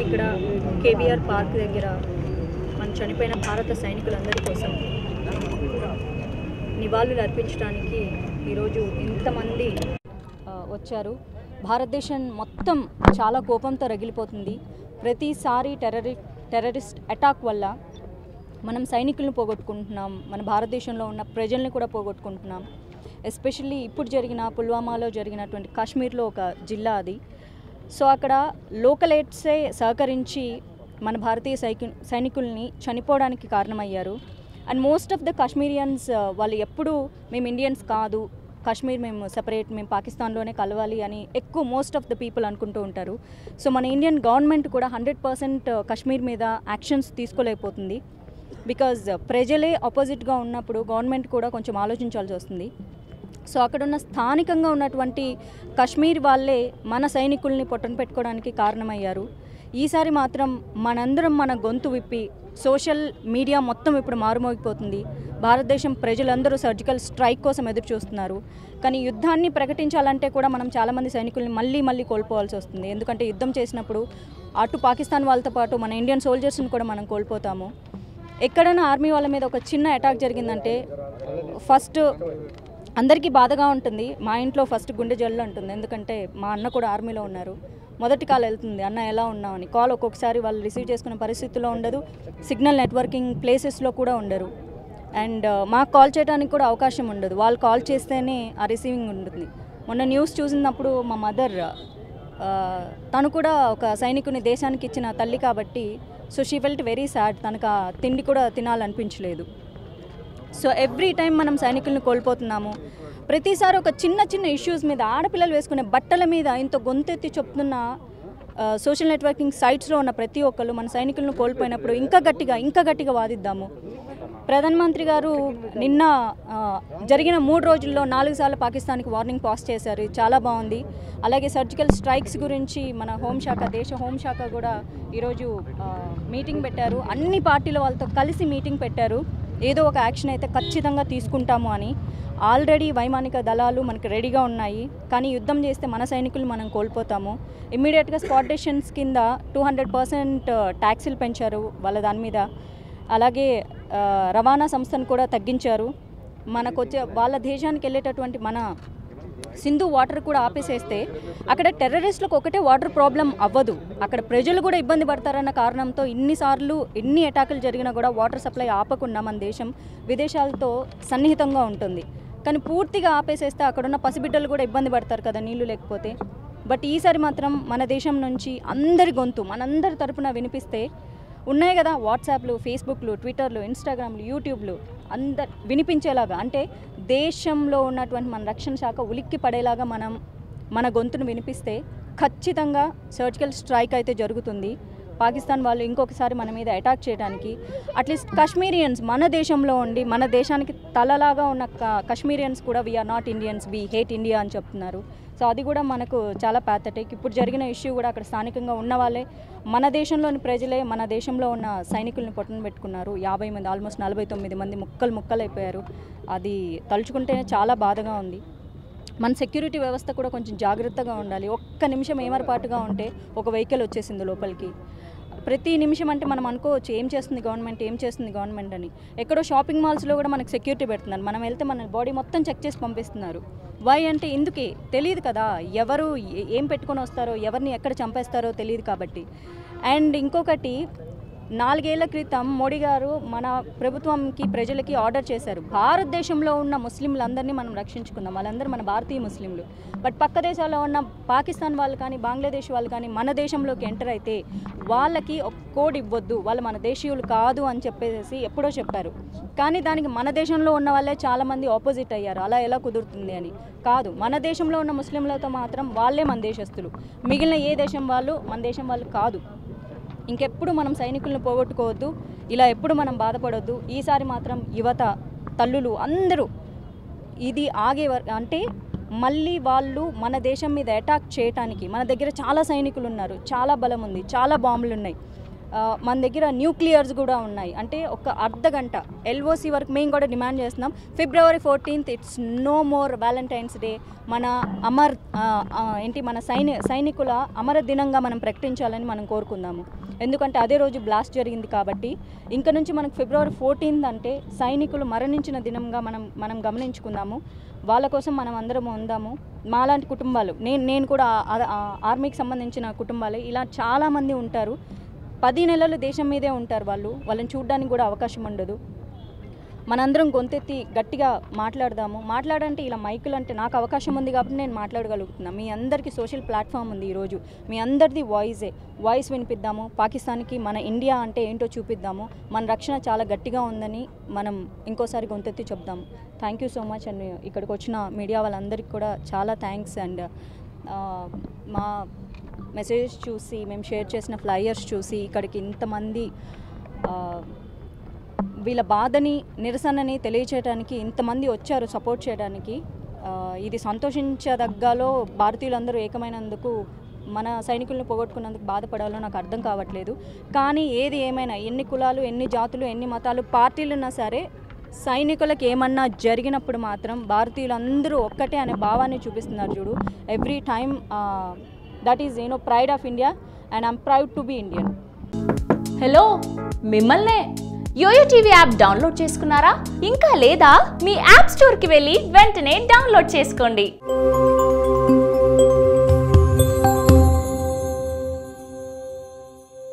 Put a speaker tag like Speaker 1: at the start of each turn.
Speaker 1: ఇక్కడ KBR park దగ్గర మన చనిపోయిన భారత సైనికులందరి కోసం నివాళులు అర్పించడానికి ఈరోజు ఇంతమంది వచ్చారు. భారతదేశం మొత్తం చాలా కోపంతో రగిలిపోతుంది. ప్రతిసారి టెర్రరిస్ట్ అటాక్ వల్ల మనం సైనికులను పోగొట్టుకుంటున్నాం, మన భారతదేశంలో ఉన్న ప్రజల్ని కూడా పోగొట్టుకుంటున్నాం. ఎస్పెషల్లీ ఇప్పుడు జరిగిన పుల్వామాలో జరిగినటువంటి కాశ్మీర్లో ఒక జిల్లా అది. సో అక్కడ లోకల్ ఎయిడ్సే సహకరించి మన భారతీయ సైనికుల్ని చనిపోవడానికి కారణమయ్యారు. అండ్ మోస్ట్ ఆఫ్ ద కాశ్మీరియన్స్ వాళ్ళు ఎప్పుడూ మేము ఇండియన్స్ కాదు, కాశ్మీర్ మేము సెపరేట్, మేము పాకిస్తాన్లోనే కలవాలి అని ఎక్కువ మోస్ట్ ఆఫ్ ద పీపుల్ అనుకుంటూ ఉంటారు. సో మన ఇండియన్ గవర్నమెంట్ కూడా 100% కాశ్మీర్ మీద యాక్షన్స్ తీసుకోలేకపోతుంది. బికాజ్ ప్రజలే ఆపోజిట్గా ఉన్నప్పుడు గవర్నమెంట్ కూడా కొంచెం ఆలోచించాల్సి వస్తుంది. సో అక్కడున్న స్థానికంగా ఉన్నటువంటి కాశ్మీర్ వాళ్ళే మన సైనికుల్ని పొట్టన పెట్టుకోవడానికి కారణమయ్యారు. ఈసారి మాత్రం మనందరం మన గొంతు విప్పి సోషల్ మీడియా మొత్తం ఇప్పుడు మారుమోగిపోతుంది. భారతదేశం ప్రజలందరూ సర్జికల్ స్ట్రైక్ కోసం ఎదురు చూస్తున్నారు. కానీ యుద్ధాన్ని ప్రకటించాలంటే కూడా మనం చాలామంది సైనికుల్ని మళ్ళీ కోల్పోవాల్సి వస్తుంది. ఎందుకంటే యుద్ధం చేసినప్పుడు అటు పాకిస్తాన్ వాళ్ళతో పాటు మన ఇండియన్ సోల్జర్స్ని కూడా మనం కోల్పోతాము. ఎక్కడైనా ఆర్మీ వాళ్ళ మీద ఒక చిన్న అటాక్ జరిగిందంటే ఫస్ట్ అందరికీ బాధగా ఉంటుంది. మా ఇంట్లో ఫస్ట్ గుండె జల్లు ఉంటుంది. ఎందుకంటే మా అన్న కూడా ఆర్మీలో ఉన్నారు. మొదటి కాల్ వెళ్తుంది, అన్న ఎలా ఉన్నామని. కాల్ ఒక్కొక్కసారి వాళ్ళు రిసీవ్ చేసుకునే పరిస్థితిలో ఉండదు, సిగ్నల్ నెట్వర్కింగ్ ప్లేసెస్లో కూడా ఉండరు. అండ్ మాకు కాల్ చేయడానికి కూడా అవకాశం ఉండదు. వాళ్ళు కాల్ చేస్తేనే ఆ రిసీవింగ్ ఉంటుంది. మొన్న న్యూస్ చూసినప్పుడు మా మదర్ తను కూడా ఒక సైనికుని దేశానికి ఇచ్చిన తల్లి కాబట్టి so she felt very sad. తనకు ఆ తిండి కూడా తినాలనిపించలేదు. సో ఎవ్రీ టైం మనం సైనికులను కోల్పోతున్నాము. ప్రతిసారి ఒక చిన్న ఇష్యూస్ మీద, ఆడపిల్లలు వేసుకునే బట్టల మీద ఇంత గొంతెత్తి చెప్తున్న సోషల్ నెట్వర్కింగ్ సైట్స్లో ఉన్న ప్రతి ఒక్కరు మన సైనికులను కోల్పోయినప్పుడు ఇంకా గట్టిగా వాదిద్దాము. ప్రధానమంత్రి గారు నిన్న జరిగిన 3 రోజుల్లో 4 సార్లు పాకిస్తాన్కి వార్నింగ్ పాస్ చేశారు. చాలా బాగుంది. అలాగే సర్జికల్ స్ట్రైక్స్ గురించి మన హోంశాఖ, దేశ హోంశాఖ కూడా ఈరోజు మీటింగ్ పెట్టారు. అన్ని పార్టీల వాళ్ళతో కలిసి మీటింగ్ పెట్టారు. ఏదో ఒక యాక్షన్ అయితే ఖచ్చితంగా తీసుకుంటాము అని. ఆల్రెడీ వైమానిక దళాలు మనకు రెడీగా ఉన్నాయి. కానీ యుద్ధం చేస్తే మన సైనికులు మనం కోల్పోతాము. ఇమ్మీడియట్గా స్పాట్ డెసిషన్స్ కింద 200% ట్యాక్సీలు పెంచారు వాళ్ళ దాని మీద. అలాగే రవాణా సంస్థను కూడా తగ్గించారు. మనకు వచ్చే వాళ్ళ దేశానికి వెళ్ళేటటువంటి మన సింధు వాటర్ కూడా ఆపేసేస్తే అక్కడ టెర్రరిస్టులకు ఒకటే వాటర్ ప్రాబ్లం అవ్వదు, అక్కడ ప్రజలు కూడా ఇబ్బంది పడతారన్న కారణంతో ఎన్ని అటాకులు జరిగినా కూడా వాటర్ సప్లై ఆపకుండా మన దేశం విదేశాలతో సన్నిహితంగా ఉంటుంది. కానీ పూర్తిగా ఆపేసేస్తే అక్కడున్న పసిబిడ్డలు కూడా ఇబ్బంది పడతారు కదా నీళ్లు లేకపోతే. బట్ ఈసారి మాత్రం మన దేశం నుంచి అందరి గొంతు మనందరి తరపున వినిపిస్తే ఉన్నాయి కదా వాట్సాప్లు, ఫేస్బుక్లు, ట్విట్టర్లు, ఇన్స్టాగ్రామ్లు, యూట్యూబ్లు వినిపించేలాగా, అంటే దేశంలో ఉన్నటువంటి మన రక్షణ శాఖ ఉలిక్కి పడేలాగా మనం మన గొంతును వినిపిస్తే ఖచ్చితంగా సర్జికల్ స్ట్రైక్ అయితే జరుగుతుంది. పాకిస్తాన్ వాళ్ళు ఇంకొకసారి మన మీద అటాక్ చేయడానికి, అట్లీస్ట్ కాశ్మీరియన్స్ మన దేశంలో ఉండి మన దేశానికి తలలాగా ఉన్న కాశ్మీరియన్స్ కూడా we are not Indians, we hate India అని చెప్తున్నారు. సో అది కూడా మనకు చాలా ప్యాథటిక్. ఇప్పుడు జరిగిన ఇష్యూ కూడా అక్కడ స్థానికంగా ఉన్న వాళ్ళే, మన దేశంలోని ప్రజలే మన దేశంలో ఉన్న సైనికుల్ని పొట్టన పెట్టుకున్నారు. 50 మంది, ఆల్మోస్ట్ 49 మంది ముక్కలైపోయారు. అది తలుచుకుంటేనే చాలా బాధగా ఉంది. మన సెక్యూరిటీ వ్యవస్థ కూడా కొంచెం జాగ్రత్తగా ఉండాలి. ఒక్క నిమిషం ఏమరపాటుగా ఉంటే ఒక వెహికల్ వచ్చేసింది లోపలికి. ప్రతి నిమిషం అంటే మనం అనుకోవచ్చు ఏం చేస్తుంది గవర్నమెంట్ అని. ఎక్కడో షాపింగ్ మాల్స్లో కూడా మనకు సెక్యూరిటీ పెడుతున్నారు. మనం వెళ్తే మన బాడీ మొత్తం చెక్ చేసి పంపిస్తున్నారు. వై అంటే ఎందుకే తెలియదు కదా, ఎవరు ఏం పెట్టుకొని వస్తారో, ఎవరిని ఎక్కడ చంపేస్తారో తెలియదు కాబట్టి. అండ్ ఇంకొకటి, 4 ఏళ్ల క్రితం మోడీ గారు మన ప్రభుత్వంకి ప్రజలకి ఆర్డర్ చేశారు, భారతదేశంలో ఉన్న ముస్లింలందరినీ మనం రక్షించుకుందాం, వాళ్ళందరూ మన భారతీయ ముస్లింలు. బట్ పక్క దేశాల్లో ఉన్న పాకిస్తాన్ వాళ్ళు కానీ బంగ్లాదేశ్ వాళ్ళు కానీ మన దేశంలోకి ఎంటర్ అయితే వాళ్ళకి ఒక కోడ్ ఇవ్వద్దు, వాళ్ళు మన దేశీయులు కాదు అని చెప్పేసి ఎప్పుడో చెప్పారు. కానీ దానికి మన దేశంలో ఉన్న వాళ్ళే చాలామంది ఆపోజిట్ అయ్యారు. అలా ఎలా కుదురుతుంది అని. కాదు, మన దేశంలో ఉన్న ముస్లింలతో మాత్రం వాళ్ళే మన దేశస్తులు, మిగిలిన ఏ దేశం వాళ్ళు మన దేశం వాళ్ళు కాదు. ఇంకెప్పుడు మనం సైనికులను పోగొట్టుకోవద్దు, ఇలా ఎప్పుడు మనం బాధపడొద్దు. ఈసారి మాత్రం యువత, తల్లులు అందరూ ఇది అంటే మళ్ళీ వాళ్ళు మన దేశం మీద అటాక్ చేయడానికి, మన దగ్గర చాలా సైనికులు ఉన్నారు, చాలా బలం ఉంది, చాలా బాంబులు ఉన్నాయి, మన దగ్గర న్యూక్లియర్స్ కూడా ఉన్నాయి. అంటే ఒక అర్ధగంట ఎల్ఓసి వరకు మేము కూడా డిమాండ్ చేస్తున్నాం. February 14th it's no more Valentine's Day. మన మన సైనికుల అమర దినంగా మనం ప్రకటించాలని మనం కోరుకుందాము. ఎందుకంటే అదే రోజు బ్లాస్ట్ జరిగింది కాబట్టి ఇంక నుంచి మనకు February 14th అంటే సైనికులు మరణించిన దినంగా మనం గమనించుకుందాము. వాళ్ళ కోసం మనం అందరం ఉందాము. మాలాంటి కుటుంబాలు, నేను కూడా ఆర్మీకి సంబంధించిన కుటుంబాలే, ఇలా చాలామంది ఉంటారు. 10 నెలలు దేశం మీదే ఉంటారు. వాళ్ళని చూడడానికి కూడా అవకాశం ఉండదు. మనందరం గొంతెత్తి గట్టిగా మాట్లాడంటే ఇలా మైకులు అంటే నాకు అవకాశం ఉంది కాబట్టి నేను మాట్లాడగలుగుతున్నా. మీ అందరికీ సోషల్ ప్లాట్ఫామ్ ఉంది. ఈరోజు మీ అందరిది వాయిస్ వినిపిద్దాము. పాకిస్తాన్కి మన ఇండియా అంటే ఏంటో చూపిద్దాము. మన రక్షణ చాలా గట్టిగా ఉందని మనం ఇంకోసారి గొంతెత్తి చెప్దాము. Thank you so much. And ఇక్కడికి వచ్చిన మీడియా వాళ్ళందరికీ కూడా చాలా థ్యాంక్స్. అండ్ మా మెసేజ్ చూసి మేము షేర్ చేసిన ఫ్లైయర్స్ చూసి ఇక్కడికి ఇంతమంది వీళ్ళ బాధని నిరసనని తెలియచేయడానికి ఇంతమంది వచ్చారు సపోర్ట్ చేయడానికి. ఇది సంతోషించదగ్గాలో భారతీయులందరూ ఏకమైనందుకు మన సైనికులను పోగొట్టుకున్నందుకు బాధపడాలో నాకు అర్థం కావట్లేదు. కానీ ఏది ఏమైనా, ఎన్ని కులాలు, ఎన్ని జాతులు, ఎన్ని మతాలు, పార్టీలు ఉన్నా సరే సైనికులకు ఏమన్నా జరిగినప్పుడు మాత్రం భారతీయులందరూ ఒక్కటే అనే భావాన్ని చూపిస్తున్నారు చూడు. Every time that is pride of India and I'm proud to be Indian.
Speaker 2: Hello, మిమ్మల్నే యోయో టీవీ యాప్ డౌన్లోడ్ చేసుకున్నారా? ఇంకా లేదా? మీ యాప్ స్టోర్కి వెళ్ళి వెంటనే డౌన్లోడ్ చేసుకోండి.